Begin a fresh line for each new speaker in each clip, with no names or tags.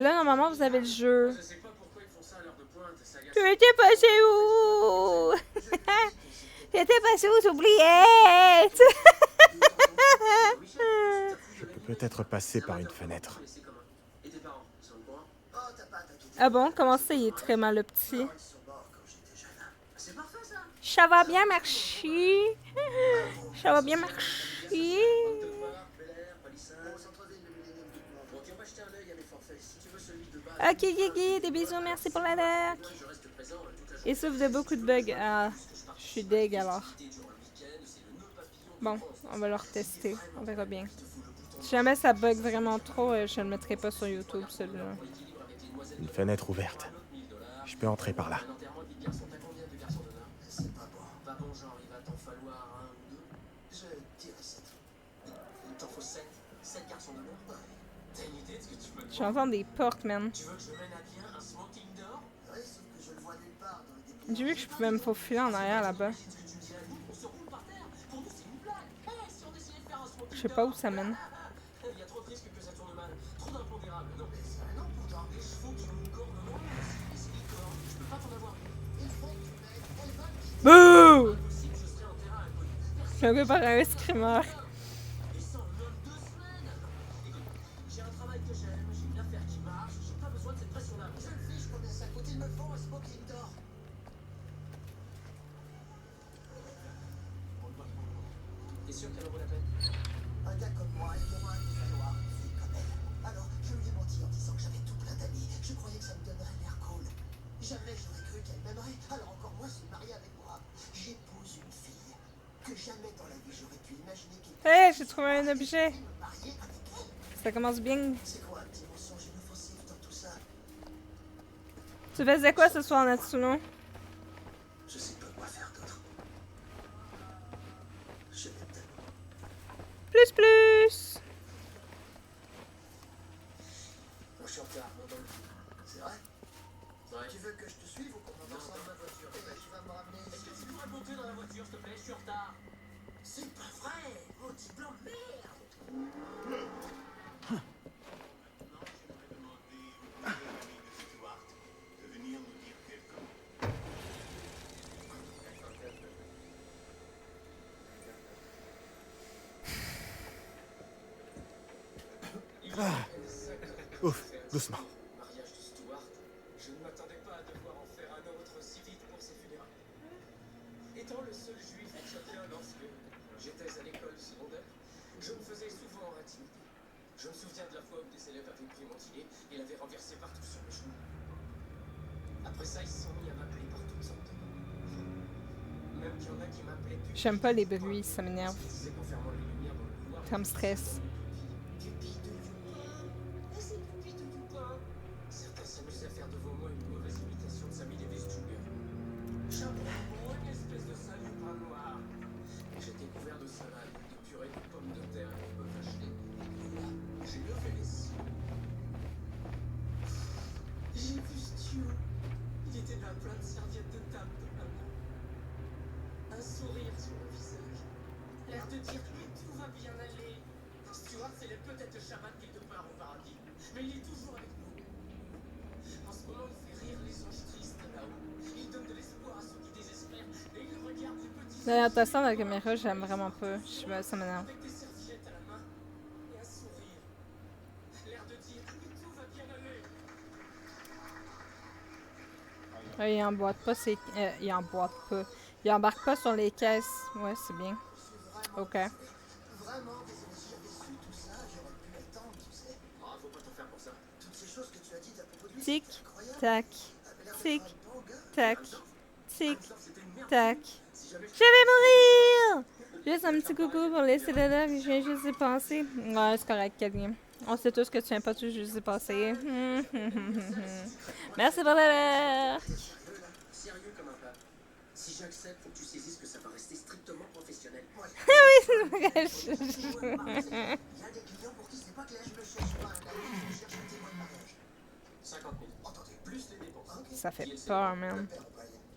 Là, normalement, vous avez le jeu. Tu étais passé où? J'étais passé où? J'oubliais!
Je peux peut-être passer par une fenêtre.
Ah bon? Comment ça, il est très mal le petit? Ça va bien marcher. Ça va bien marcher. Ok, Guigui, des bisous, merci pour la deck. Il souffre de beaucoup de bugs. Ah, je suis deg alors. Bon, on va le retester. On verra bien. Si jamais ça bug vraiment trop, je ne le mettrai pas sur YouTube, celui-là.
Une fenêtre ouverte. Je peux entrer par là.
J'entends des portes, man. J'ai vu que je pouvais me faufiler en arrière là-bas. Je sais pas où ça mène. Bouh! Je me prépare à un screamer. Hé, j'ai trouvé un objet. Ça commence bien. Tu faisais quoi ce soir, Natsuno? Plus, plus!
Ah. Ouf, doucement. J'aime pas les bruits, ça m'énerve. Ça me stresse. L'orientation de la caméra, j'aime vraiment pas. Je sais pas, ça m'énerve. Ouais, il emboîte pas ses... il emboîte pas. Il embarque pas sur les caisses. Ouais, c'est bien. Ok. Tic, tac. Tic, tac. Tic, tac. Je vais mourir! Juste un petit coucou pour laisser le là, je viens juste y penser. Ouais, c'est correct, Kathleen. On sait tous que tu viens pas tout juste y passer. Merci pour le Si j'accepte, faut que tu saisisses que ça va rester strictement professionnel. Oui, c'est vrai. Il y a des clients pour qui c'est pas clair. Je ne cherche pas un ami, je cherche un témoin de mariage. 50 000. Entendez, plus les dépenses. Ça fait peur, man.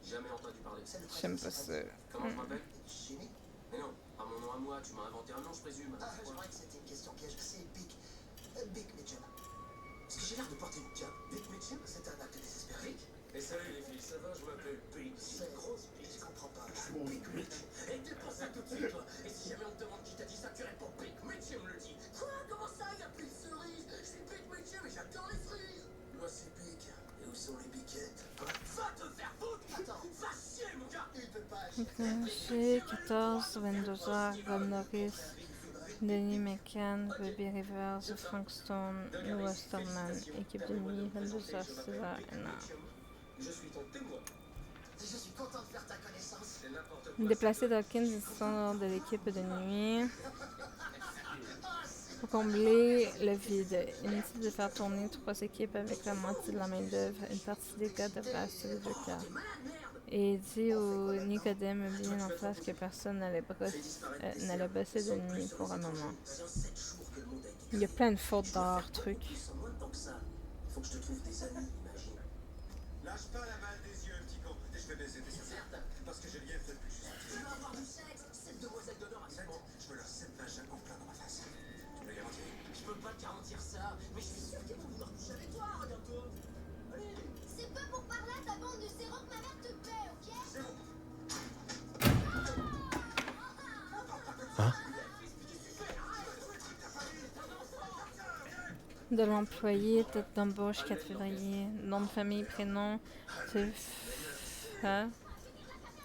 Jamais entendu parler. J'aime pas ça. Comment je m'appelle? Jimmy? Mais non, pas mon nom à moi, tu m'as inventé un nom, je présume. Ah, je croyais que c'était une question piège. C'est Big. Big Mitchell. Est-ce que j'ai l'air de porter une cape? ça tout de suite, toi. Et si jamais on te demande qui t'a dit ça, tu réponds Pic Métier me le dit. Quoi? Comment ça? Y a plus de cerises? Je suis Pic Métier, mais j'adore les cerises. Moi, c'est Pic. Et où sont les piquettes? Va te faire foutre! Attends, va chier, mon gars! Il peut pas
Chez 14, 22h, Rob Norris, Denis McCann, Bobby Rivers, Frank Stone, Lou Osterman, équipe de nuit, 22h, 6h, 1h.
Je suis ton témoin. Je suis content de faire ta connaissance. C'est n'importe quoi.
Déplacer Dawkins et son de l'équipe de nuit. Pour combler le vide, inutile de faire tourner 3 équipes avec la moitié de la main-d'œuvre. Une partie des gars devrait acheter les 2 quarts. Et il dit au Nicodème bien en face que personne n'allait bosser de nuit pour un moment. Il y a plein de fautes d'art, trucs.
Faut que je te trouve des amis, imagine.
Lâche pas la balle des yeux, petit con. Je vais baiser tes certes. Parce que j'ai bien fait depuis que je suis sorti.
Tu veux avoir du sexe? Cette demoiselle d'honneur à
Exact. Je veux leur cette vagin en plein dans ma face. Tu me le garantis?
Je peux pas te garantir ça, mais je suis sûr qu'ils vont vouloir coucher avec toi, regarde-toi. Allez.
C'est pas pour parler à ta bande de zéro que ma mère te paie, ok?
Zéro.
De l'employé, date d'embauche 4 février, nom de famille, prénom, Tifa,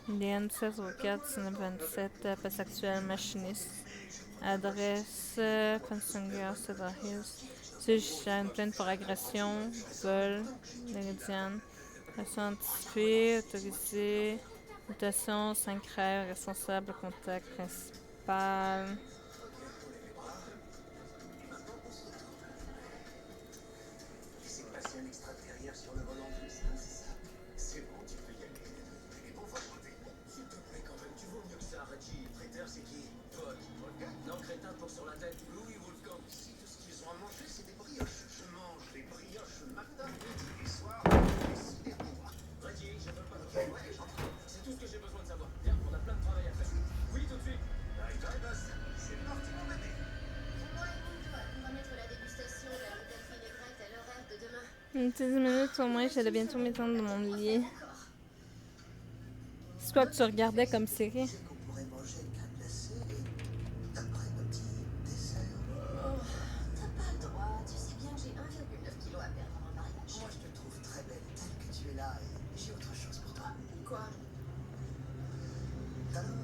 Léane 1604 1927, poste actuel, machiniste, adresse, Pensinger, Cedar Hills, sujet à une plainte pour agression, vol, méridienne, action anticipée, autorisée, mutation, 5 rêves, responsable, contact principal.
C'est passé un extra derrière sur le volant de ça, c'est ça. C'est bon, tu peux y aller. Et bon, va chanter. S'il te plaît, quand même, tu vaux mieux que ça, Reggie. Traiteur, c'est qui? Paul. Non, crétin, pour sur la tête. Louis Wolfgang. Si tout ce qu'ils ont à manger, c'est des brioches. Je mange des brioches matin, midi et soir. Décidez-moi. Reggie, je veux pas de ouais, j'entends. C'est tout ce que j'ai besoin de savoir. Viens, on a plein de travail à faire. Oui, tout de suite.
Arrive-toi, boss. C'est parti, mon bébé.
Bon, écoute, on va mettre la dégustation de la nouvelle vinaigrette à l'horaire de demain.
Une petite minute au moins, j'allais bientôt m'étendre dans mon lit. C'est quoi que tu regardais comme série?
C'est qu'on pourrait manger une crème glacée et après un petit dessert.
Oh, t'as pas le droit. Tu sais bien que j'ai 1,9 kg à perdre avant le mariage.
Moi, je te trouve très belle, telle que tu es là, et j'ai autre chose pour toi.
Quoi?
Alors,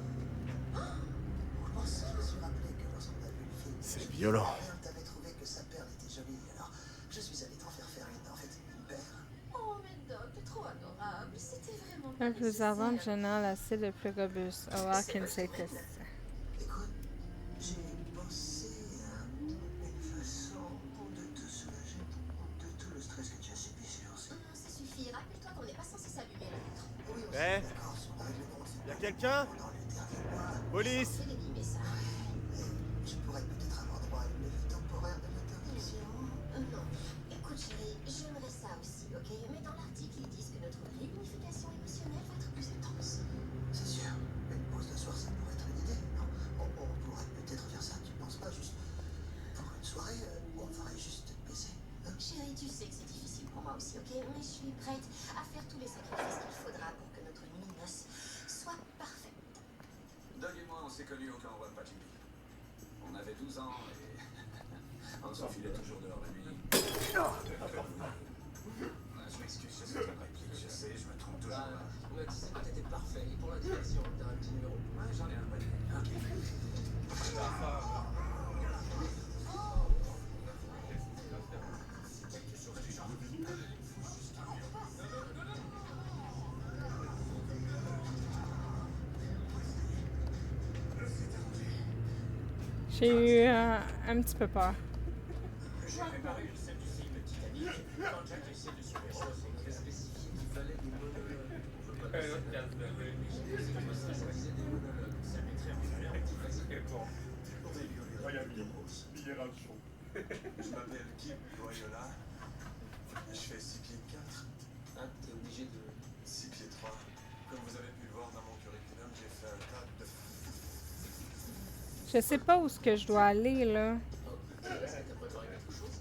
je pense que je me suis rappelé que lorsqu'on a vu le film,
C'est violent.
ta mère t'avait trouvé que sa perle était jolie, alors je suis allé t'en faire une, en fait, une paire.
Oh, mais Doc, t'es trop adorable. C'était vraiment
Un plus ardent, général, assez le plus robuste. Avoir qu'une seule test.
Écoute, j'ai pensé à une façon de te soulager de tout le stress que tu as subi ces jours-ci.
Ça suffit. Rappelle-toi qu'on n'est pas censé s'allumer là.
Oui, on
Eh,
s'est mis d'accord sur le règlement.
y a quelqu'un?
Pendant le dernier mois,
Police!
C'est l'animé, ça.
mais je pourrais peut-être avoir droit à une levée temporaire de l'interdiction.
Non. Écoute, chérie, j'aimerais ça aussi, ok? Mais dans l'article, ils disent que notre réunification émotionnelle va être plus intense.
C'est sûr, une pause de soir, ça pourrait être une idée, non? On pourrait peut-être faire ça, tu penses pas, juste pour une soirée, on ferait juste baiser, hein?
Chérie, tu sais que c'est difficile pour moi aussi, ok? Mais je suis prête à faire tous les sacrifices qu'il faudra pour que notre nuit noce soit parfaite.
Doug et moi, on s'est connus au camp Wapachiki. On avait 12 ans et on s'enfilait toujours dehors la nuit. Je m'excuse, je sais pas réplique, je sais, je me trompe toujours.
On m'a dit que t'étais parfait, et pour la direction, t'as un petit numéro.
Ouais, j'en ai un bon. Ok.
Quelque chose du genre.
J'ai eu un petit peu peur.
J'ai préparé une scène du film Titanic. Quand Jack essaie de super-héros, c'est très spécifique. Il fallait des monologues. On peut pas dire ça. Ça faisait des monologues. Ça mettrait en valeur une facile.
Je m'appelle Kim Loyola. Je fais 6 pieds 4,
Hein, t'es obligé de...
6 pieds 3. Comme vous avez pu le voir dans mon curriculum, j'ai fait un tas de...
Je sais pas où est-ce que je dois aller, là.
Oh, est-ce que t'as préparé quelque chose?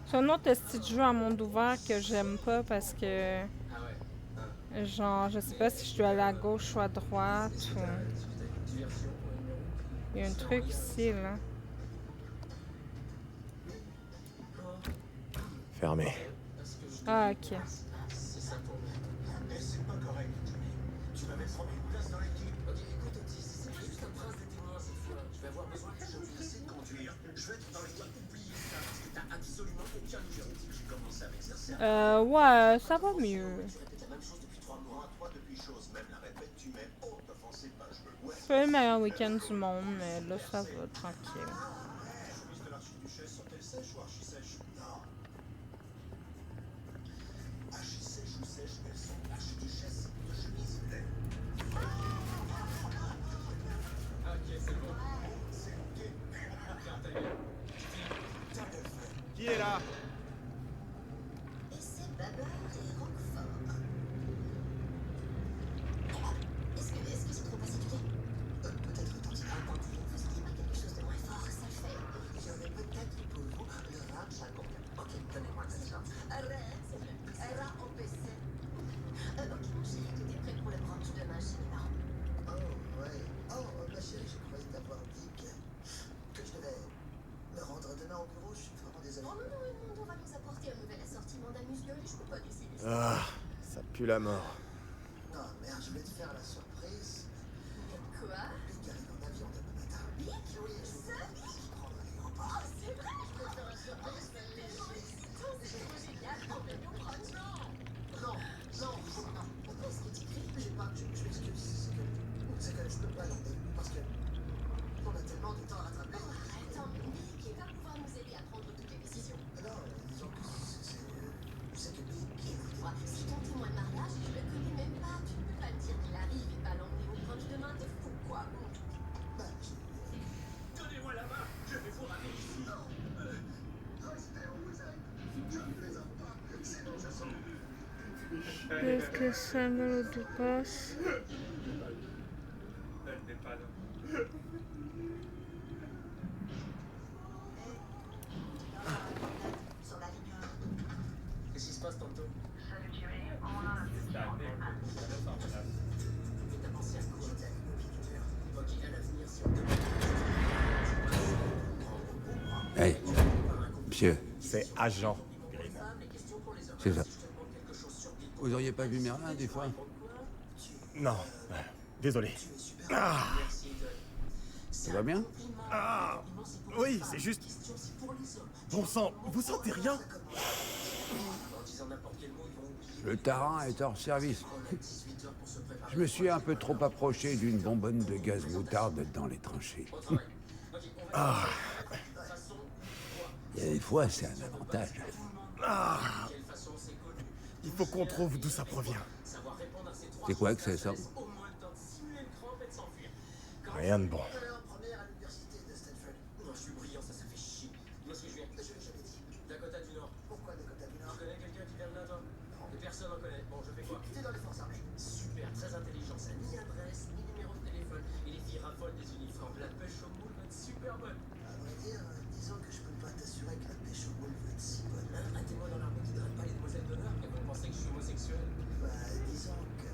C'est un autre petit jeu à monde ouvert que j'aime pas parce que
Ah ouais.
Genre, je sais pas si je dois aller à gauche ou à droite. Ou... Il y a un truc ici, là.
Fermé.
Ah, ok.
Mais c'est pas correct, Jimmy. Tu m'avais promis une place dans l'équipe. Ok, écoute, Otis, c'est juste un prince des témoins cette fois. Je vais avoir besoin de choses. Je sais conduire. Je vais être dans l'équipe. Oublie ça, parce que t'as absolument aucun numéro. J'ai commencé à m'exercer.
Ouais, ça va mieux.
Tu répètes la même chose depuis 3 mois. Toi, depuis chose, même la répète, tu m'aimes. Oh, t'offenser pas, je veux. Ouais.
C'est pas le meilleur week-end du monde, mais là, ça va, tranquille.
Chemise de l'archiduchesse, sont-elles sèches ou archi-sèches? Non. Archi-sèches ou sèches, elles sont archiduchesses de chemise.
Ok, c'est bon.
C'est gay.
Ferme ta gueule.
T'as bien fait.
Qui est là?
Et c'est Babar et Roquefort. Est-ce que c'est trop pacifié? Peut-être retentira un pendule. Vous auriez pas quelque chose de moins fort, ça le fait.
J'aurais peut-être pour vous le ranch à combien? Ok, donnez-moi ça.
R-A-O-P-C. Ok, mon chéri, tout est prêt pour le brunch demain chez mes parents.
Oh, ouais. Oh, ma chérie, je croyais t'avoir dit que je devais me rendre demain au bureau. Je suis vraiment désolé.
Oh non, non, on va nous apporter un nouvel assortiment d'amuse-gueule et je peux pas décider ça.
Ah, ça pue la mort.
Non, merde, je vais te faire la surprise.
Quoi?
Big arrive en avion demain matin.
Big?
Oui, je prends l'aéroport.
Oh, c'est vrai?
Je vais te faire la surprise.
C'est trop génial. On fait nos brunch.
Non, non, non.
Qu'est-ce que tu cries?
J'ai pas, je m'excuse. C'est que je peux pas l'emmener parce que on a tellement de temps à rattraper.
Attends, Big, il va pouvoir nous aider à prendre toutes les décisions.
Non, disons que c'est que Big.
Toi, si ton témoin de mariage, je le connais même pas, tu peux pas me dire qu'il arrive et pas l'emmener au brunch demain, t'es fou, quoi.
Bah,
Donnez-moi la main, je vais vous ramener ici.
restez où vous êtes. Je ne plaisante pas. Sinon, je sens.
Est-ce que ça me le passe?
Elle n'est pas là.
Sur la ligne.
Qu'est-ce qui se passe tantôt?
Salut Jimmy, t'as pensé à quoi? J'étais avec nos piqûres. Ok, à l'avenir, si on te
Hey, monsieur,
C'est agent Green.
c'est ça. Vous auriez pas vu Merlin des fois?
Non, désolé. Ah,
Ça va bien?
ah, oui, c'est juste. Bon sang, vous sentez rien?
en disant n'importe quel mot, ils vont oublier.
Le tarin est hors service. Je me suis un peu trop approché d'une bonbonne de gaz moutarde dans les tranchées.
Ah,
Il y a des fois, c'est un avantage.
ah. Il faut qu'on trouve d'où ça provient.
C'est quoi que c'est ça?
Rien de bon.
En première à l'université de Stanford. Non, je suis brillant, ça fait chier. Dis-moi ce que je viens. Je l'avais dit.
Dakota du Nord.
Pourquoi Dakota du Nord?
Tu connais quelqu'un qui vient de là, toi? Et personne n'en connaît. Bon, je fais quoi?
T'es dans les forces armées.
Super, très intelligent, ça. Ni adresse, ni numéro de téléphone. Et les filles raffolent des uniformes. La pêche au moule va être super bonne.
À vrai dire, disons que je peux pas t'assurer que la pêche au moule va être si bonne.
Un témoin dans l'armée qui drague pas les demoiselles d'honneur. Et vous pensez que je suis homosexuel?
Bah, disons que.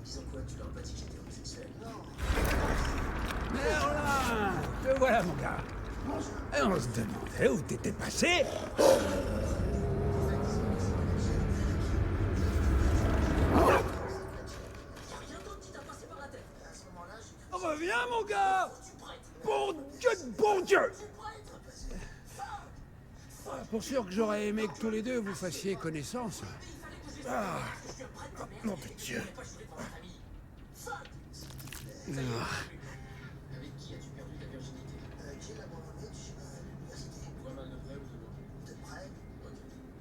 Disons quoi, tu leur as pas dit que j'étais homosexuel?
Non.
Merlin! Te voilà, mon gars. Et on se demandait où t'étais passé.
Rien d'autre qui t'a passé par la tête.
À ce moment-là, j'ai
Reviens, mon gars! Bon Dieu de bon Dieu! Pour sûr que j'aurais aimé que tous les deux vous fassiez connaissance.
Ah, nom de Dieu.
Avec qui as-tu perdu ta virginité?
Jill a abandonné du chemin à l'université.
Vraiment de vrai ou de loin?
De près,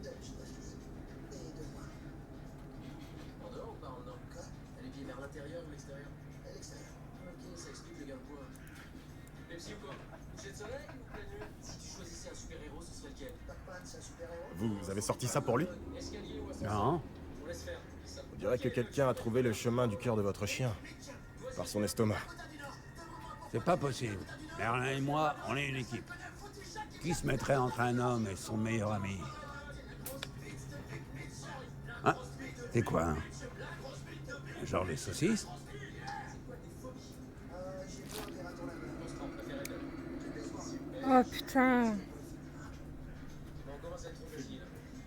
de gymnastique et de loin.
En dehors ou pas en dedans?
Quoi?
Elle est pieds vers l'intérieur ou l'extérieur?
À l'extérieur.
Ok, ça explique le gain de poids. Pepsi ou quoi? Coucher de soleil ou pleine lune? Si tu choisissais un super-héros, ce serait lequel?
Batman, c'est un super-héros.
Vous avez sorti ça pour lui?
Escalier ou ascenseur?
Non?
On laisse faire. Ça.
On dirait que quelqu'un a trouvé le chemin du cœur de votre chien. Par son estomac.
C'est pas possible. Merlin et moi, on est une équipe. Qui se mettrait entre un homme et son meilleur ami? Hein? C'est quoi, hein? Genre les saucisses?
Oh putain!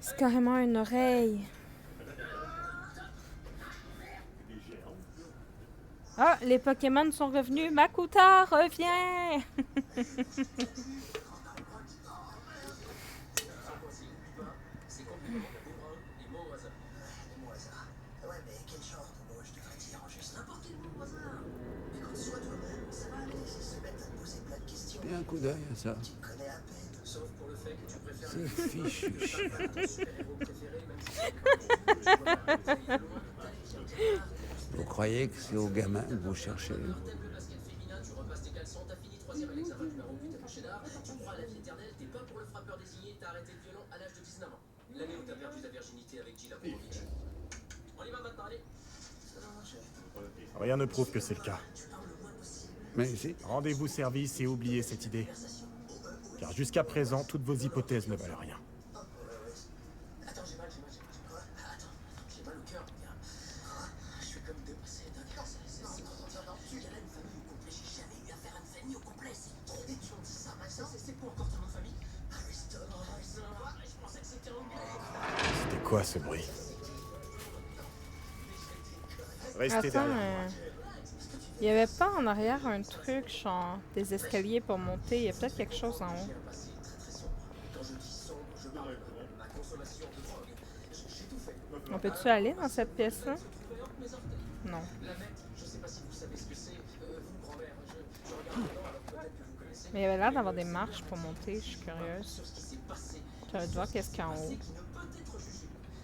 C'est carrément une oreille. Ah, les Pokémon sont revenus. Makuta, reviens!
Ouais, mais quel genre de mot je devrais dire? Juste n'importe quel mot au hasard. Écoute, sois toi-même, ça va aller. Si se mettent à te poser plein de questions.
Et un coup d'œil à ça.
Tu te connais à peine.
Sauf pour le fait que tu préfères
C'est fichu.
ton super-héros préféré, même si c'est pas
Vous croyez que c'est aux gamins que vous cherchez?
le basket féminin, tu repasses tes caleçons, t'as fini 3e à l'examen numéro 8 à Chédard, tu crois à la vie éternelle, t'es pas pour le frappeur désigné, t'as arrêté le violon à l'âge de 19 ans. L'année où t'as perdu ta virginité avec Gila Popovic. On y va maintenant, allez.
Rien ne prouve que c'est le cas.
Mais si.
Rendez-vous service et oubliez cette idée. Car jusqu'à présent, toutes vos hypothèses ne valent rien.
Attends, j'ai mal. Quoi? Attends, j'ai mal au cœur, mon gars. Je suis comme dépassé d'un gars. Non, tu gars là, une famille au complet. J'ai jamais eu affaire à une famille au complet. C'est trop des gens disent ça maintenant. C'est pour encore ton nom de famille? Ariston. Je pensais que c'était anglais.
C'était quoi ce bruit? Restez
Attends,
derrière.
il y avait pas en arrière un truc, genre des escaliers pour monter. Il y a peut-être quelque chose en haut. On peut-tu aller dans cette pièce-là? Non. Mais il y avait l'air d'avoir des marches pour monter, je suis curieuse. J'avais de voir qu'est-ce qu'il y a en haut.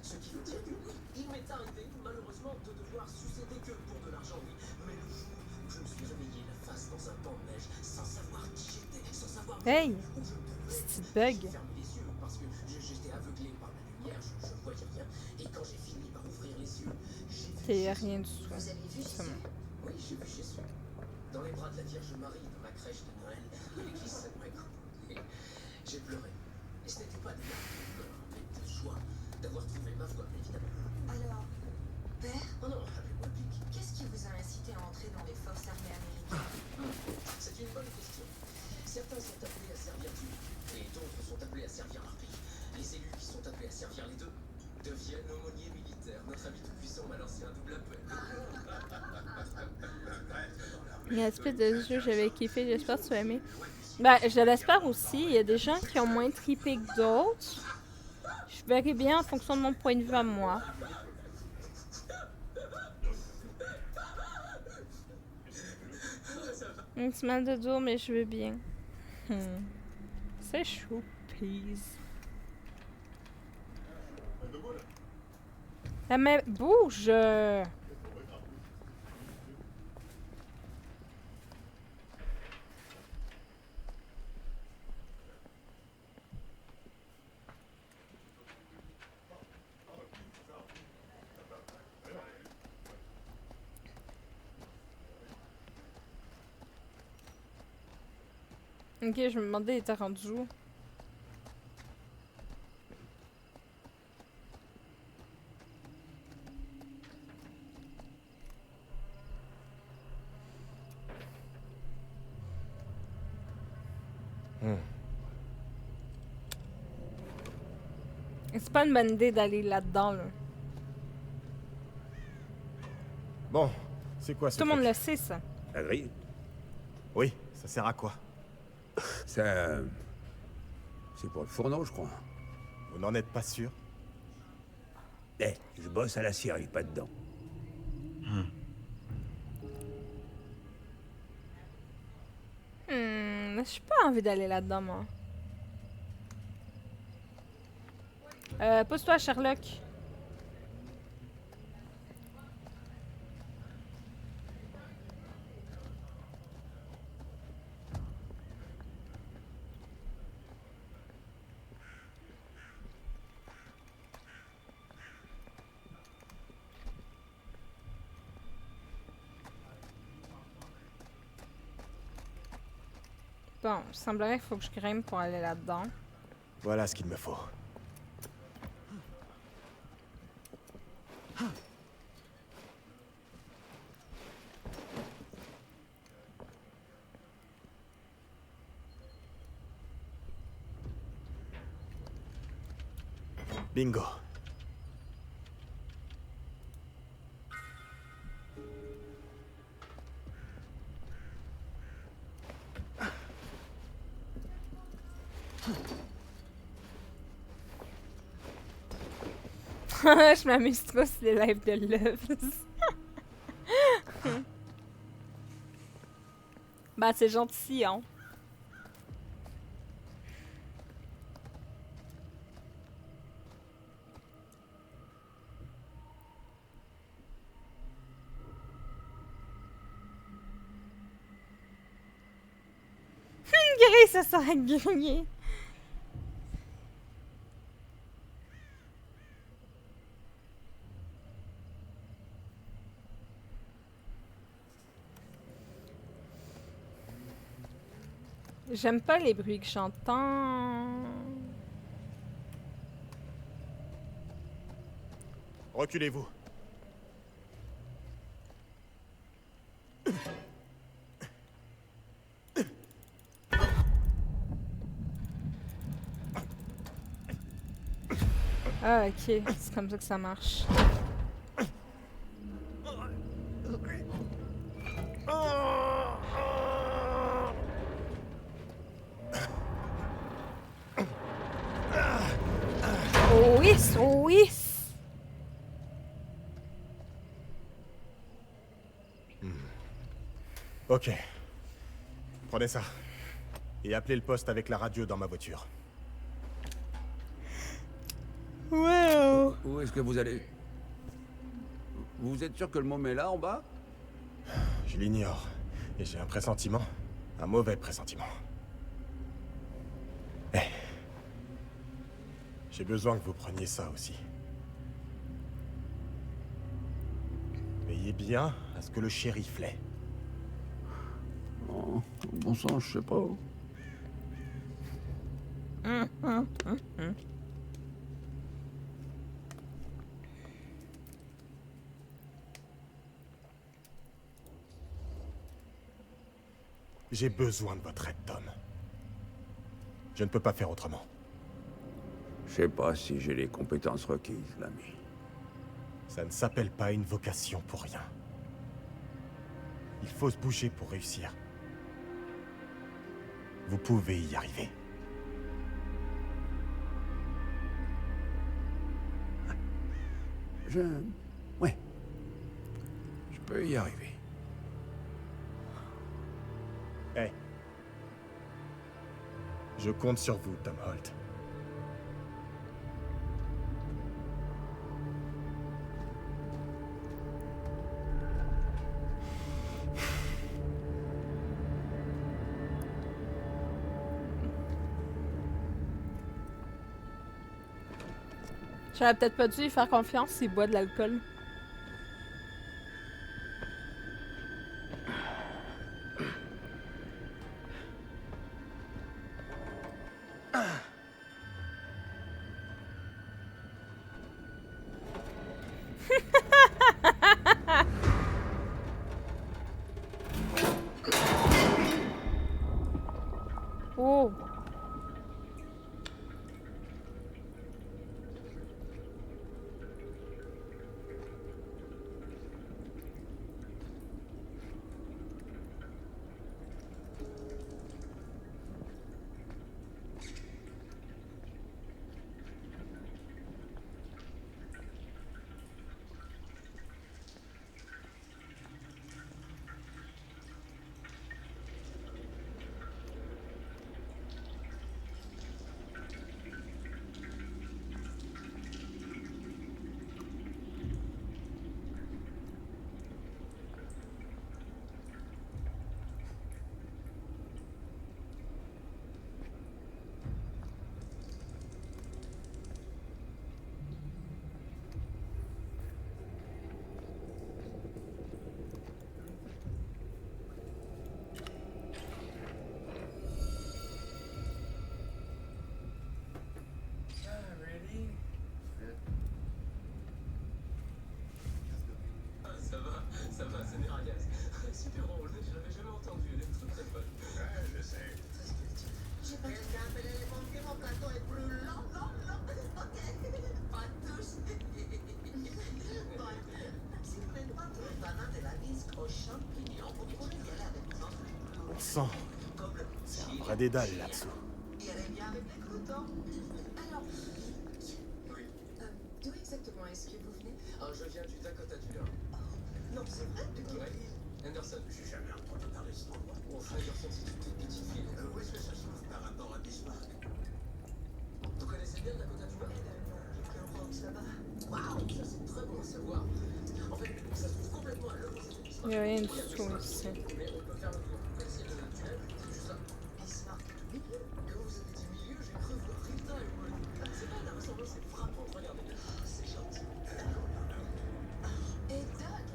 Ce qui veut dire que oui, il m'est arrivé malheureusement de devoir succéder que pour de l'argent, oui. Mais le jour où je me suis réveillé la face dans un banc de neige, sans savoir qui j'étais, sans savoir
Hey!
où je devais,
C'est bug.
fermer les yeux parce que j'étais aveuglé par la lumière, je voyais rien. Et quand j'ai fini par ouvrir les yeux, j'ai vu.
Il y a rien du tout.
Vous avez vu
C'est bon.
Oui, j'ai vu Jésus. Dans les bras de la Vierge Marie, dans la crèche de Noël, à l'église Saint-Michel. Et j'ai pleuré. Et ce n'était pas des larmes de pleurs, mais de joie d'avoir trouvé ma voie, évidemment.
Alors, père,
Oh non, appelez-moi Pic.
qu'est-ce qui vous a incité à entrer dans les forces armées américaines?
C'est une bonne question. Certains sont appelés à servir Dieu, et d'autres sont appelés à servir leur pays. Les élus qui sont appelés à servir les deux deviennent aumôniers militaires. Notre ami tout-puissant m'a lancé un double appel.
Il y a un espèce de jeu, j'avais kiffé, j'espère que tu as aimé. Ben, je l'espère aussi. Il y a des gens qui ont moins trippé que d'autres. Je verrai bien en fonction de mon point de vue à moi. Un petit mal de dos, mais je vais bien. C'est chaud, please. Ah, mais bouge! Ok, je me demandais, il était rendu où? C'est pas une bonne idée d'aller là-dedans, là.
Bon, c'est quoi ce
Tout le monde
truc?
le sait, ça.
La grille?
Oui, ça sert à quoi?
Ça. C'est pour le fourneau, je crois.
Vous n'en êtes pas sûr?
Eh, je bosse à la scierie, pas dedans.
J'ai pas envie d'aller là-dedans, moi. Pose-toi, Sherlock. Bon, il semblerait qu'il faut que je grimpe pour aller là-dedans.
Voilà ce qu'il me faut. Bingo.
Je m'amuse trop sur les lives de Love. Bah, c'est gentil, hein. Gris, ça sera grillé. J'aime pas les bruits que j'entends.
Reculez-vous.
Ah, ok. C'est comme ça que ça marche. Oh oui, oh oui.
Ok. Prenez ça. Et appelez le poste avec la radio dans ma voiture.
Wow.
Où est-ce que vous allez? Vous êtes sûr que le môme est là, en bas?
Je l'ignore. Et j'ai un pressentiment. Un mauvais pressentiment. Eh. J'ai besoin que vous preniez ça aussi. Veillez bien à ce que le shérif l'ait.
Oh, bon sang, je sais pas.
J'ai besoin de votre aide, Tom. Je ne peux pas faire autrement.
Je sais pas si j'ai les compétences requises, l'ami.
Ça ne s'appelle pas une vocation pour rien. Il faut se bouger pour réussir. Vous pouvez y arriver.
Ouais. Je peux y arriver.
Hey. Je compte sur vous, Tom Holt.
J'aurais peut-être pas dû lui faire confiance s'il boit de l'alcool. Oh!
sang. C'est un vrai dédale là-dessous.
Et elle est bien avec les croûtes, hein?
Alors,
Oui.
d'où exactement est-ce que vous venez?
Ah, je viens du Dakota du Nord.
Non, c'est vrai, tu
Ouais. Anderson.
J'ai jamais entendu parler de cet endroit.
Bon, Anderson, c'est une toute petite ville.
Où est-ce que ça se trouve par rapport à Bismarck?
Vous connaissez bien le Dakota du Nord?
J'ai un Bronx là-bas.
Waouh, ça c'est très bon à savoir. En fait, ça se trouve complètement à l'opposé de
Il n'y a rien du tout ici.
Mais on peut faire le tour. Vous connaissez le tunnel? C'est juste là.
Bismarck tout milieu?
Quand vous avez dit milieu, j'ai cru voir Rita et moi. C'est pas la ressemblance est frappante, regardez.
C'est gentil.
Et Doug,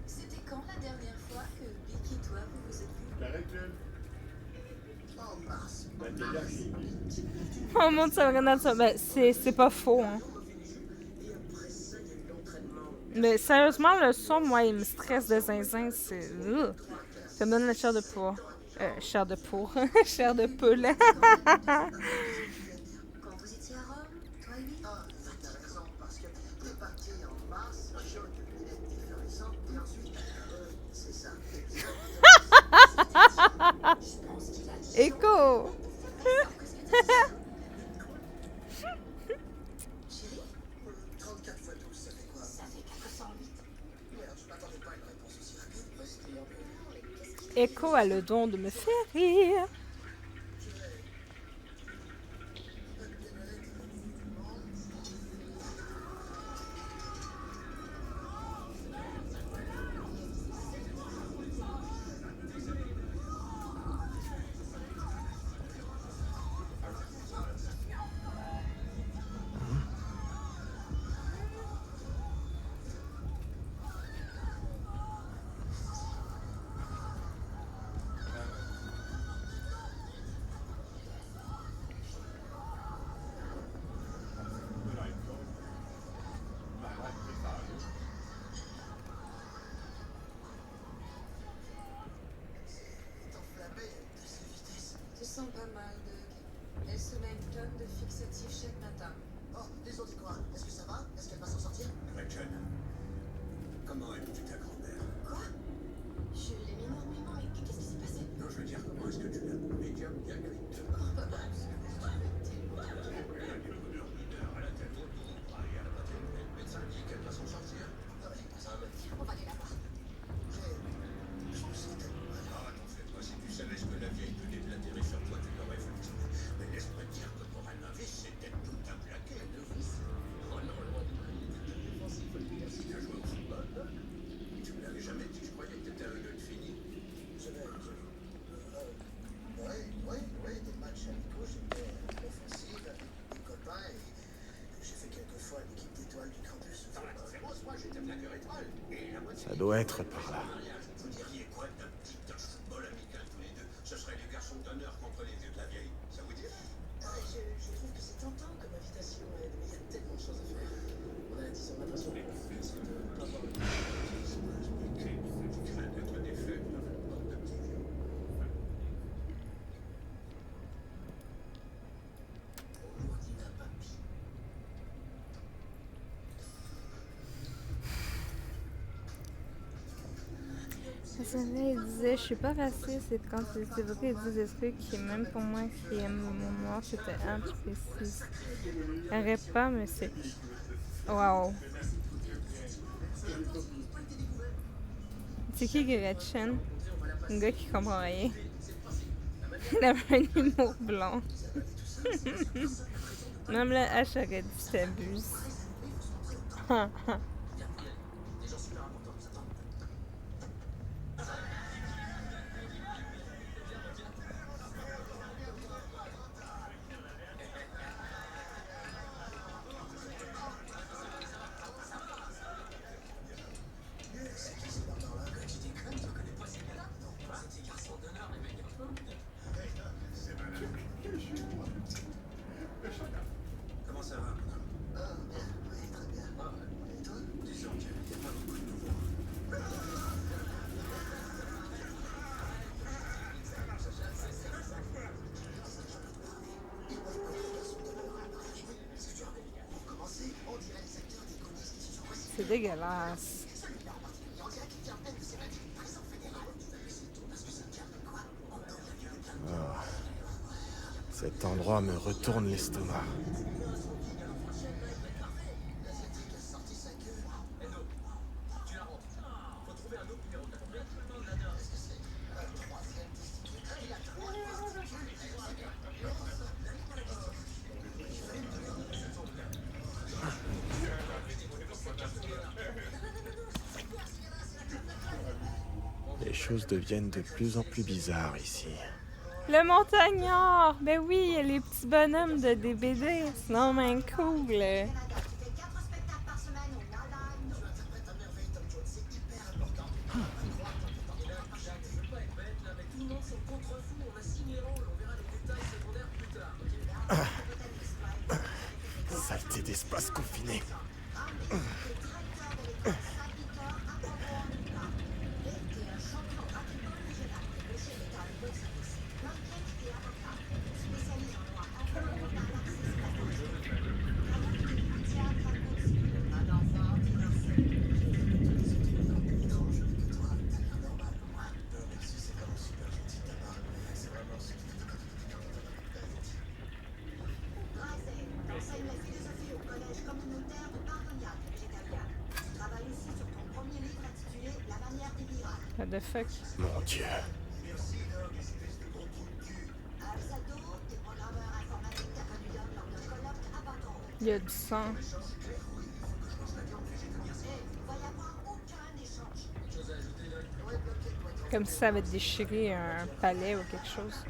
c'était quand la dernière fois que Vicky et toi vous vous êtes vus?
La réclame.
En mars.
La téléarchie.
Oh mon dieu, ça me regarde ça. Ben, c'est pas faux, hein.
Et après ça, il y a eu l'entraînement.
Mais sérieusement, le son, moi, il me stresse de zinzin. C'est. Ça me donne la chair de poule. Chair de poule. Chair de poule.
Quand vous étiez à Rome, toi et lui?
Ah, t'as raison, parce que t'es parti en mars, jaune de lunettes effervescentes, et ensuite, c'est ça.
Je pense qu'il a dit
Écho!
Chérie,
34 fois 12, ça fait quoi?
ça fait 408.
Merde, je m'attendais pas à une réponse aussi rapide.
Restez un peu.
Echo a le don de me faire rire.
T'enflammais de ces vitesses.
Tu sens pas mal, Doug. Elle se met une tonne de fixatif chaque matin.
Oh, les autres, quoi? Est-ce que ça va? Est-ce qu'elle va s'en sortir? Gretchen, comment est-tu ta grand-mère?
Quoi? Je l'aime énormément, mais qu'est-ce qui s'est passé?
Non, je veux dire, comment est-ce que tu l'as? Médium bien cuite. Elle a des bonheurs mineurs, elle a tellement de bras et elle a pas tellement. Le médecin dit qu'elle va s'en sortir.
On va aller la voir.
Je me sens tellement mal. Ah, t'en fais pas. Si tu savais ce que la vieille peut déblatérer sur toi, tu l'aurais fait. Mais laisse-moi te dire que pour un novice, c'était tout à plaquer. Un novice?
Oh non, loin de là, il était très défensif, faut le dire.
Si t'as joué au football, là, tu me l'avais jamais dit. Je croyais que t'étais un gars de fini. Oui, des matchs amicaux, j'étais offensive avec des copains et j'ai fait quelques fois l'équipe d'étoiles du campus. Dans la conférence, moi, j'étais plaqueur étoile. Et la moitié
Ça doit être par là.
mariage. Vous diriez quoi d'un petit touch football amical tous les deux? Ce seraient les garçons d'honneur contre les vieux de la vieille. Ça vous dit?
Je trouve que c'est tentant comme invitation, mais il y a tellement de choses à faire. On a 10 ans d'impression. C'est de pas voir le
Tu crains d'être défait par une bande de petits vieux.
Aujourd'hui, n'a pas pis.
Ça il disait, je suis pas raciste, et quand c'est vrai, il dit des trucs qui, même pour moi qui aime mon noir, c'était anti-raciste. Arrête pas, mais c'est. Waouh! C'est qui Gretchen? Un gars qui comprend rien. Il avait un humour blanc. Même là, H aurait dit t'abuses.
Des gens super importants nous attendent.
C'est qui ces barbares-là?
Quand tu déconnes, tu connais pas ces gars-là? Non, c'est des garçons d'honneur, les mecs.
C'est malade. Comment ça va, mon homme? Ah, bien. Oui, très bien. Et toi? Disons qu'il n'y a pas beaucoup de nouveaux. Pour commencer, on dirait les acteurs des Goonies qui se sont recyclés.
C'est dégueulasse.
On dirait qu'il vient à peine de s'évader du prison fédéral. C'est tout parce que ça tient de quoi? On donne
Cet endroit me retourne l'estomac. Les choses deviennent de plus en plus bizarres ici.
Le montagnard! Ben oui, les petits bonhommes de DBD, c'est non mais cool!
Canada qui fait 4 spectacles par semaine au Waldheim.
Tu interprètes à merveille Tom Jones, c'est hyper important. Et là, Jacques, je veux pas être bête là, mais tout le monde sont contre vous. On a signé le rôle, on verra les détails secondaires plus tard, ok?
Saleté d'espace confiné.
J'enseigne la philosophie au collège communautaire de Bargognac, végétalien. Je travaille aussi sur ton premier livre intitulé La manière des miracles.
What the fuck?
Mon Dieu.
Alzado, t'es programmeur informatique à Canudum lors d'un colloque à Baton.
Il y a du sang.
Va y avoir aucun échange.
Comme si ça avait déchiré un palais ou quelque chose.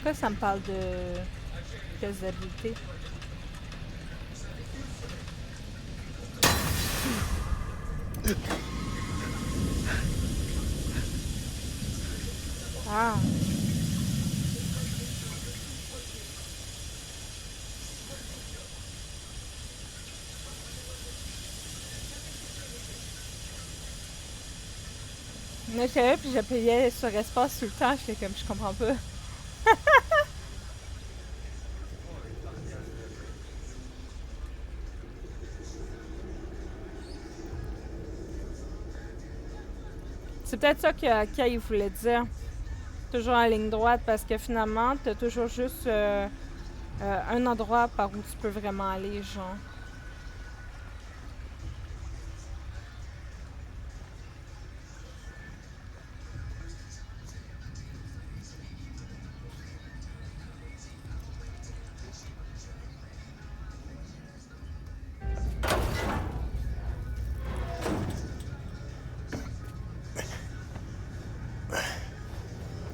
Pourquoi ça me parle de faisabilité? Ah! Moi, j'étais là, puis j'appuyais sur espace tout le temps. J'étais comme, je comprends pas. C'est peut-être ça qu'il voulait dire. Toujours en ligne droite, parce que finalement, t'as toujours juste un endroit par où tu peux vraiment aller, genre.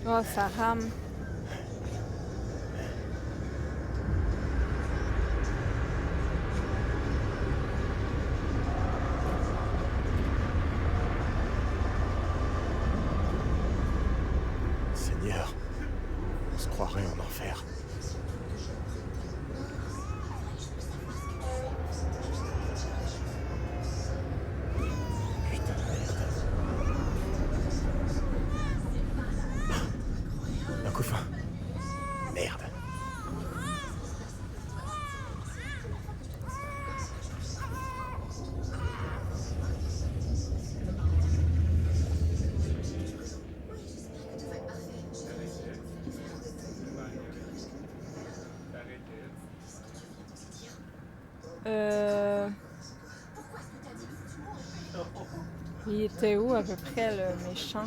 Oh, ça rame.
Seigneur, on se croirait en enfer. Putain de merde. Un couffin. Merde.
Il était où à peu près le méchant?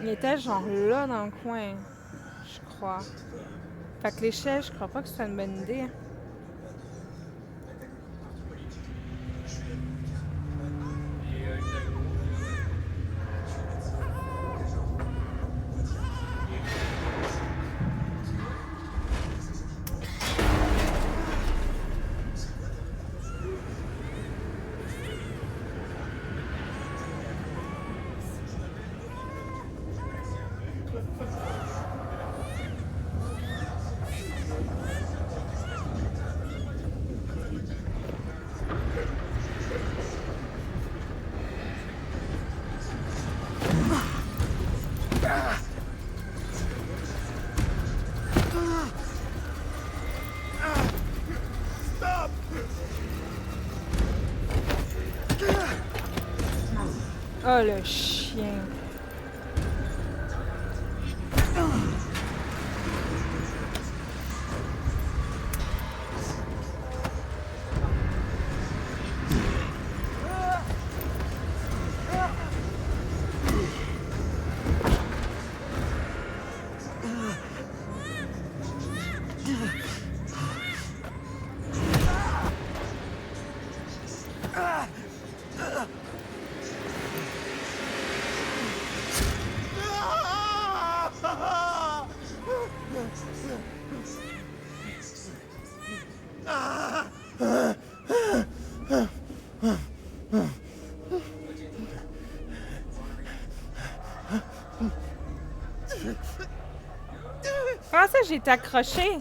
Il était genre là dans le coin, je crois. Fait que l'échelle, je crois pas que c'est une bonne idée. Oh, le chien. Comment ça, j'ai été accrochée?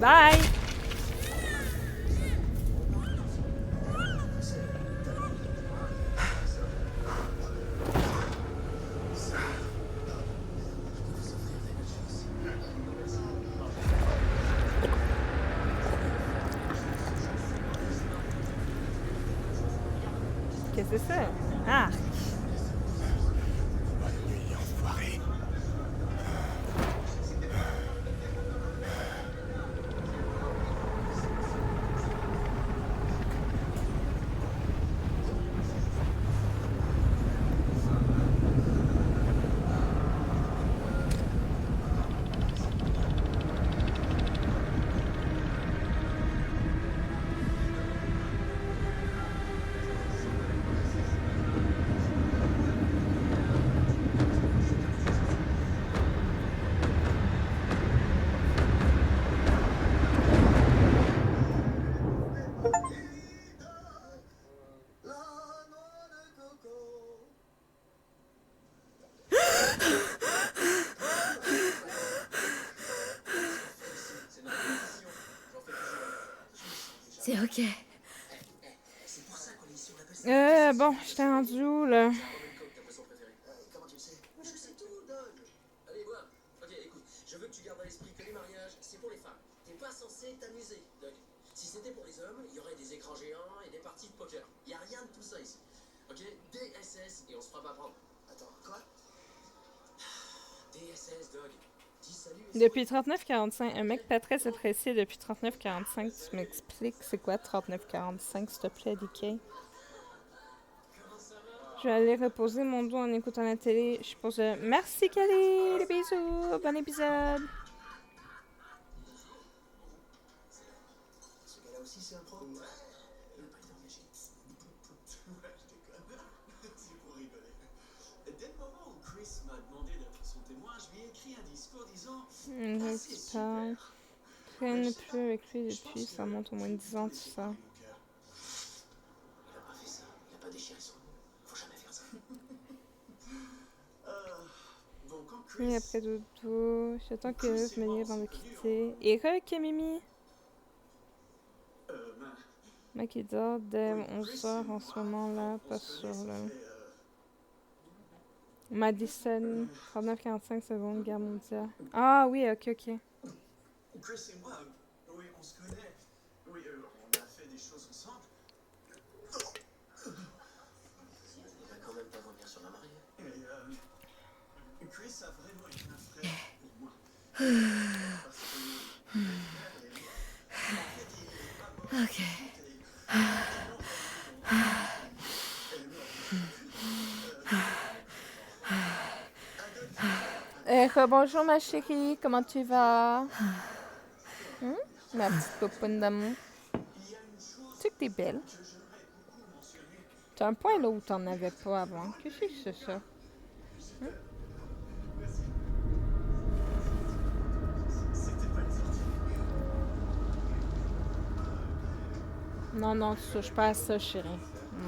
Bye! Qu'est-ce que c'est ça? Ah!
Bonne nuit, enfoiré.
C'est ok.
Bon, j'étais rendu où, là?
Comment tu le sais?
Je sais tout, Doug. Allez, voir. Ok, écoute, je veux que tu gardes à l'esprit que les mariages, c'est pour les femmes. T'es pas censé t'amuser, Doug. Si c'était pour les hommes, il y aurait des écrans géants et des parties de poker. Y a rien de tout ça ici. Ok? DSS et on se fera pas prendre.
Attends, quoi?
DSS, Doug. Dis salut.
Depuis 39-45, un mec pas très apprécié depuis 39-45, tu m'expliques c'est quoi 39-45, s'il te plaît, DK? Je vais aller reposer mon dos en écoutant la télé. Je pose. Merci, Kelly! Les bisous! Bon épisode!
Ce gars-là aussi, c'est un pro? Ouais. Il pas été engagé.
Ouais, je déconne. C'est pour rigoler. Dès le moment où Chris m'a demandé d'être son témoin, je lui ai écrit un discours disant
Je
c'est
sais pas.
super.
Rien ne plus avec lui depuis, ça monte au moins 10 ans, tout ça.
Il a pas fait ça. Il a pas déchiré son nom. Faut jamais faire ça.
Bon, quand
Et
Chris
après dodo, j'attends que Ruth me livre avant de quitter. Et Mimi!
ben,
Moi qui dort dès 11h en ce moment-là, pas sûr là. Madison, 39-45 secondes, guerre mondiale. Ah oui, ok.
Chris et moi, oui, on se connaît. Oui, on a fait des choses ensemble.
Il va quand même pas revenir sur la mariée.
Et Chris a vraiment été un frère pour moi. Parce que
Ok.
Bonjour ma chérie, comment tu vas? Ma petite popoune d'amour. Tu sais que t'es belle? T'as un point là où t'en avais pas avant. Qu'est-ce que c'est ça? Non, non, tu touches pas à ça, chérie.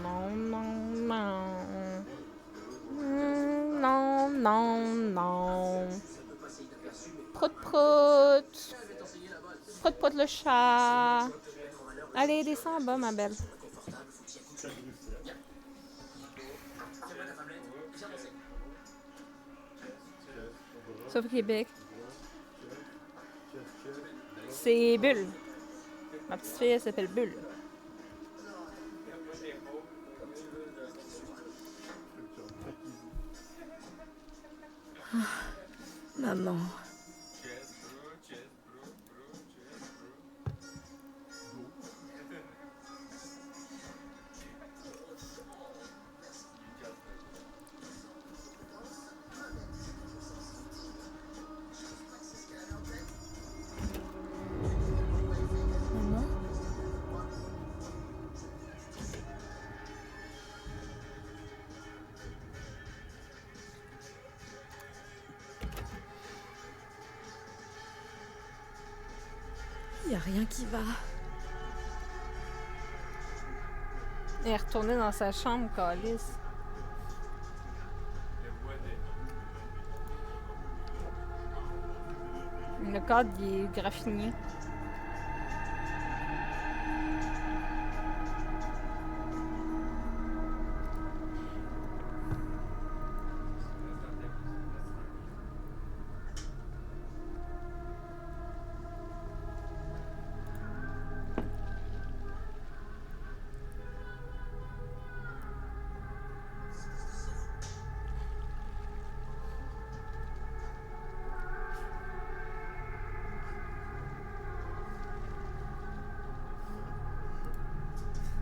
Non, non, non. Non, non, non. Prout, prout. Prout, prout le chat. Allez, descends en bas, ma belle. Sauf Québec. C'est Bulle. Ma petite fille, elle s'appelle Bulle.
Maman. Y a rien qui va.
Elle est retournée dans sa chambre, Calice. Le cadre, il est graffiné.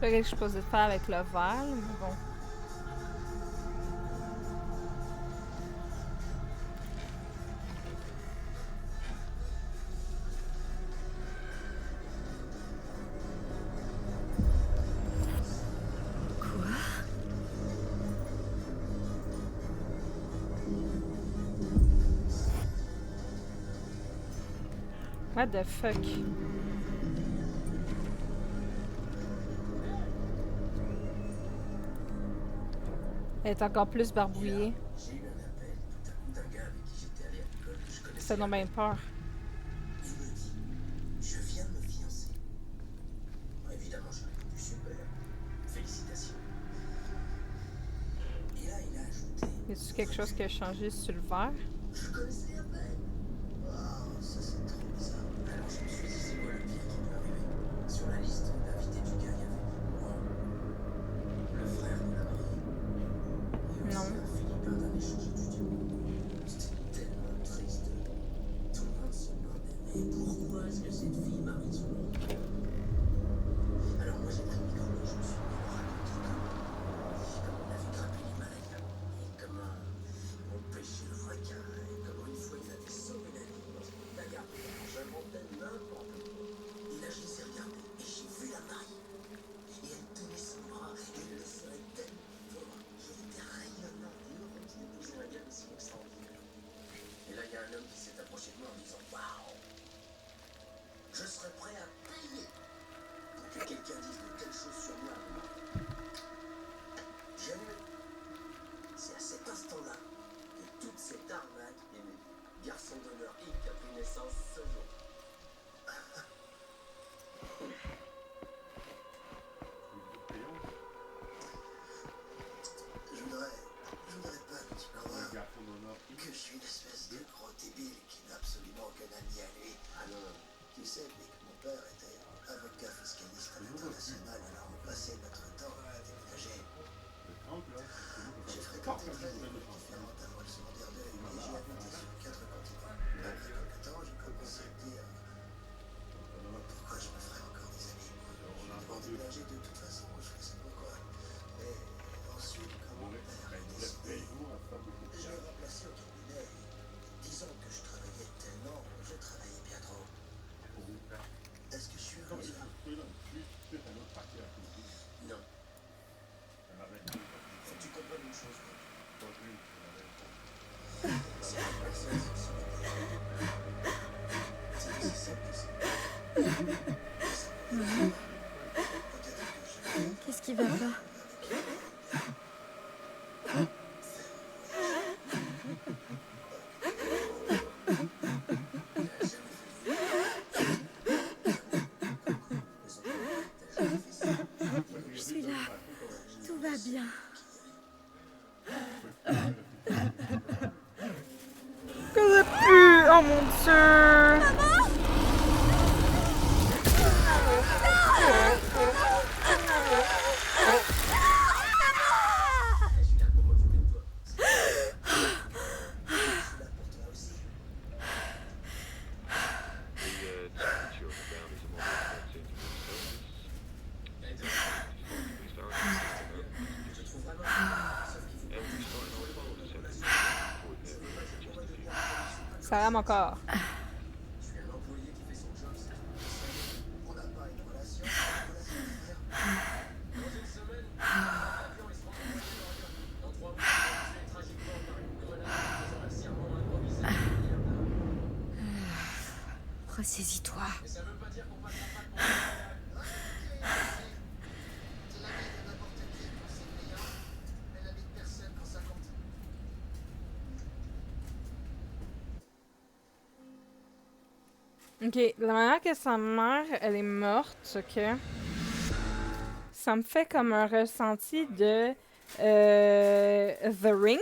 Je sais pas ce que je suis supposée faire avec le verre, mais bon. What the fuck? Elle est encore plus barbouillée.
J'ai eu un appel tout à coup d'un gars avec qui j'étais allé à l'école que je connaissais.
Ça donne bien peur.
Il me dit, je viens de me fiancer. Évidemment, j'ai répondu super. Félicitations. Et là, il a ajouté.
Y a-tu quelque chose qui a changé sur le verre?
Je connaissais à peine. Oh, ça c'est trop bizarre. Alors je me suis dit, c'est quoi le pire qui peut arriver? Sur la liste d'invités du gars, il y avait moi, le frère de la mariée. Et aussi
Non.
un Philippin d'un échange étudiant. C'était tellement triste. Tout le monde se demandait, mais pourquoi est-ce que cette fille marie son oncle? Alors moi j'ai pris le micro et je me suis mis à raconter comment on avait grappé les Malagas et comment on pêchait le requin et comment une fois
va bien.
Que ça pue! Oh mon dieu!
Je suis là pour m'occuper de toi. Je trouve vraiment. Sauf qu'il faut
Ça rame encore.
Je suis un employé qui fait son job.
On n'a pas une relation.
Dans une semaine, l'avion il se rend au Moyen-Orient. Dans 3 mois, il est tué tragiquement par une grenade faisant un serment improvisé.
Ressaisis-toi.
Et ça veut pas dire qu'on passera pas pour
C'est la vie de n'importe qui quand c'est payant, mais la vie de personne quand ça compte.
Ok, la manière que sa mère, elle est morte, ok? Ça me fait comme un ressenti de The Ring,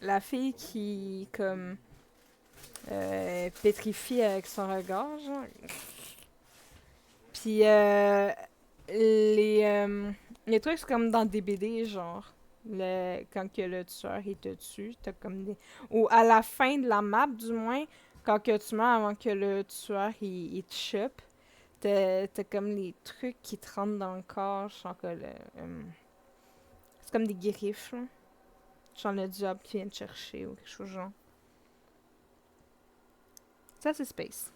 la fille qui, comme, pétrifie avec son regard, genre. Puis, les trucs, c'est comme dans des BD, genre. Quand que le tueur, il te tue, t'as comme des... Ou à la fin de la map, du moins, quand que tu meurs avant que le tueur, il te chope, t'as comme les trucs qui te rentrent dans le corps, genre que c'est comme des griffes, là. Genre le diable qui vient te chercher ou quelque chose genre. Ça, c'est Space.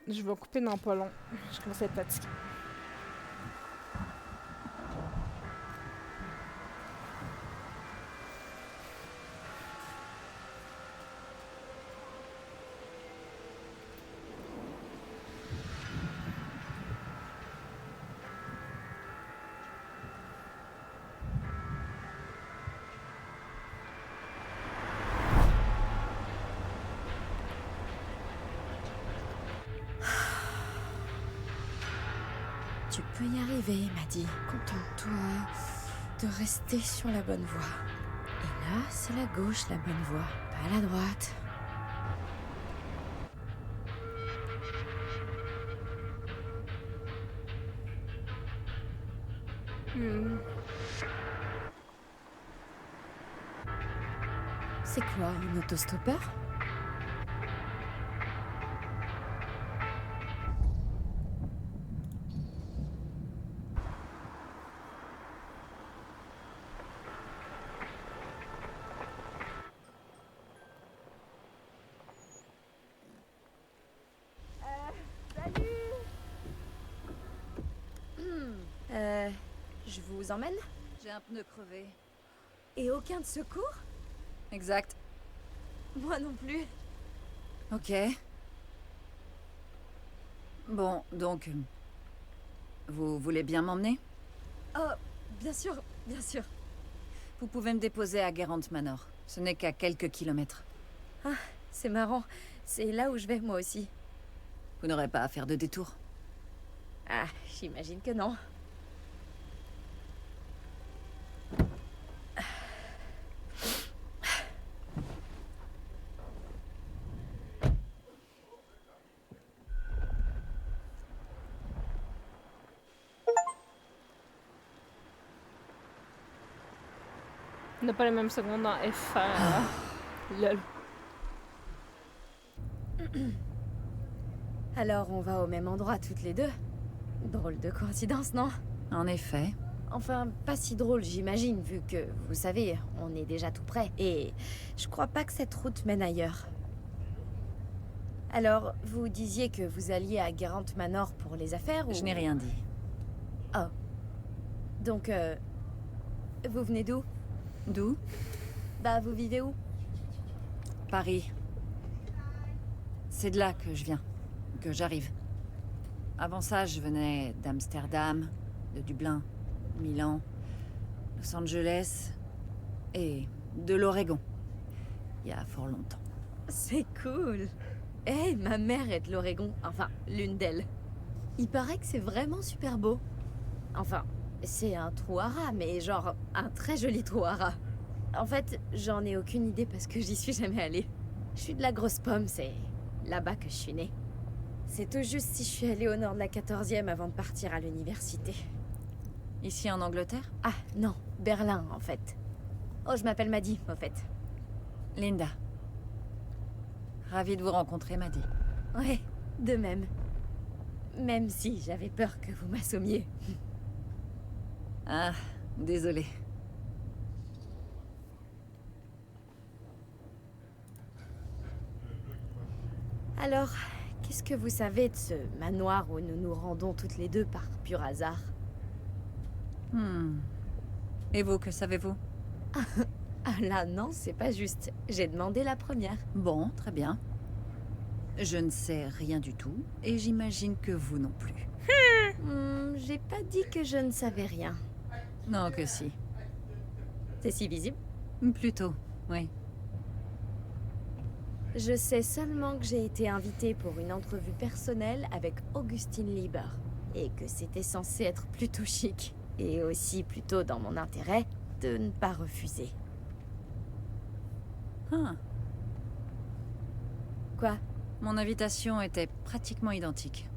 Je vais couper dans pas long. Je commence à être fatiguée.
Tu peux y arriver, Maddie. Contente-toi de rester sur la bonne voie. Et là, c'est la gauche, la bonne voie, pas la droite. C'est quoi, un autostoppeur? Je vous emmène?
J'ai un pneu crevé.
Et aucun de secours?
Exact.
Moi non plus.
Ok. Bon, donc... Vous voulez bien m'emmener?
Oh, bien sûr, bien sûr.
Vous pouvez me déposer à Geralt Manor. Ce n'est qu'à quelques kilomètres.
Ah, c'est marrant. C'est là où je vais, moi aussi.
Vous n'aurez pas à faire de détour.
Ah, j'imagine que non.
On n'a pas les mêmes secondes dans FR, là. Lol.
Alors, on va au même endroit toutes les deux. Drôle de coïncidence, non?
En effet.
Enfin, pas si drôle, j'imagine, vu que, vous savez, on est déjà tout près. Et je crois pas que cette route mène ailleurs. Alors, vous disiez que vous alliez à Geralt Manor pour les affaires ou...
Je n'ai rien dit.
Oh. Donc, vous venez d'où?
D'où?
Bah, vous vivez où?
Paris. C'est de là que je viens. Que j'arrive. Avant ça, je venais d'Amsterdam, de Dublin, Milan, Los Angeles et de l'Oregon. Il y a fort longtemps.
C'est cool. Eh, ma mère est de l'Oregon. Enfin, l'une d'elles. Il paraît que c'est vraiment super beau. Enfin, C'est un trou à rats, mais genre un très joli trou à rats. En fait, j'en ai aucune idée parce que j'y suis jamais allée. Je suis de la grosse pomme, c'est là-bas que je suis née. C'est tout juste si je suis allée au nord de la 14e avant de partir à l'université.
Ici en Angleterre?
Ah, non, Berlin, en fait. Oh, je m'appelle Maddie, au fait.
Linda. Ravie de vous rencontrer, Maddie.
Ouais, de même. Même si j'avais peur que vous m'assommiez.
Ah, désolée.
Alors, qu'est-ce que vous savez de ce manoir où nous nous rendons toutes les deux par pur hasard?
Et vous, que savez-vous?
Ah là, non, c'est pas juste. J'ai demandé la première.
Bon, très bien. Je ne sais rien du tout, et j'imagine que vous non plus.
J'ai pas dit que je ne savais rien.
Non, que si.
C'est si visible?
Plutôt, oui.
Je sais seulement que j'ai été invitée pour une entrevue personnelle avec Augustine Lieber. Et que c'était censé être plutôt chic. Et aussi plutôt dans mon intérêt de ne pas refuser.
Ah.
Quoi?
Mon invitation était pratiquement identique.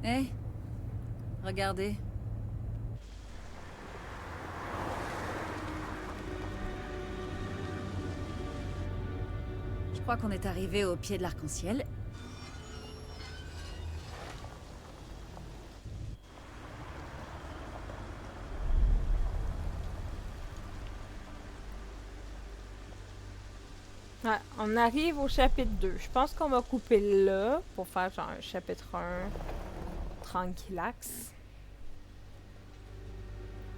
Hé, regardez. Je crois qu'on est arrivé au pied de l'arc-en-ciel.
Ouais, on arrive au chapitre 2. Je pense qu'on va couper là pour faire genre un chapitre 1 tranquillax.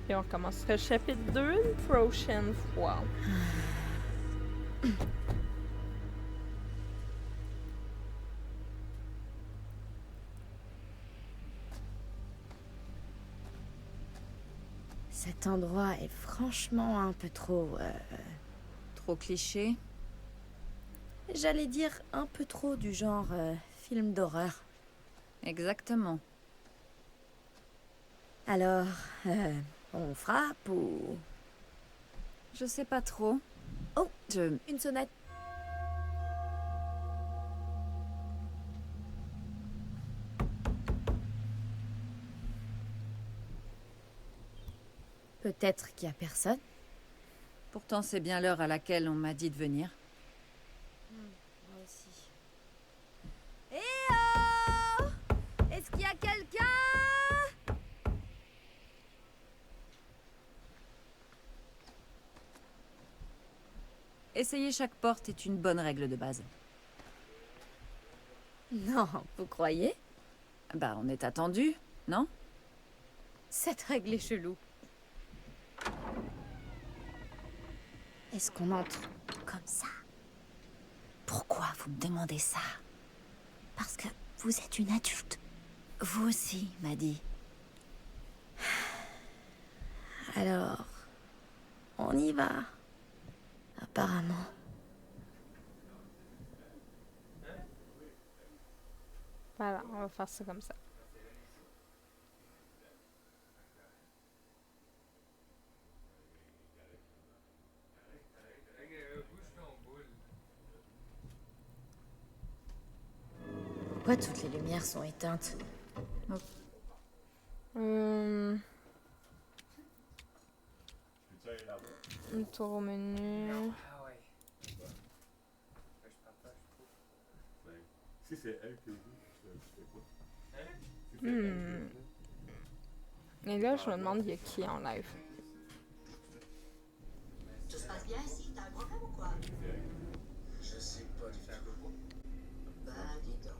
Et on commencera le chapitre 2 une prochaine fois.
Cet endroit est franchement un peu trop...
Trop cliché.
J'allais dire un peu trop du genre film d'horreur.
Exactement.
Alors, on frappe ou...
Je sais pas trop.
Oh, une sonnette. Peut-être qu'il y a personne.
Pourtant, c'est bien l'heure à laquelle on m'a dit de venir.
Moi aussi. Eh oh! Est-ce qu'il y a quelqu'un?
Essayer chaque porte est une bonne règle de base.
Non, vous croyez?
Bah, on est attendu, non?
Cette règle est chelou. Est-ce qu'on entre comme ça?
Pourquoi vous me demandez ça? Parce que vous êtes une adulte. Vous aussi, Maddie.
Alors, on y va. Apparemment.
Voilà, on va faire ça comme ça.
Pourquoi toutes les lumières sont éteintes?
Un tour au menu.
Si c'est elle que
Et là, je me demande, il y a qui en live?
Tout se passe bien ici? T'as un problème ou quoi?
Je sais pas du tout.
Bah, dis donc.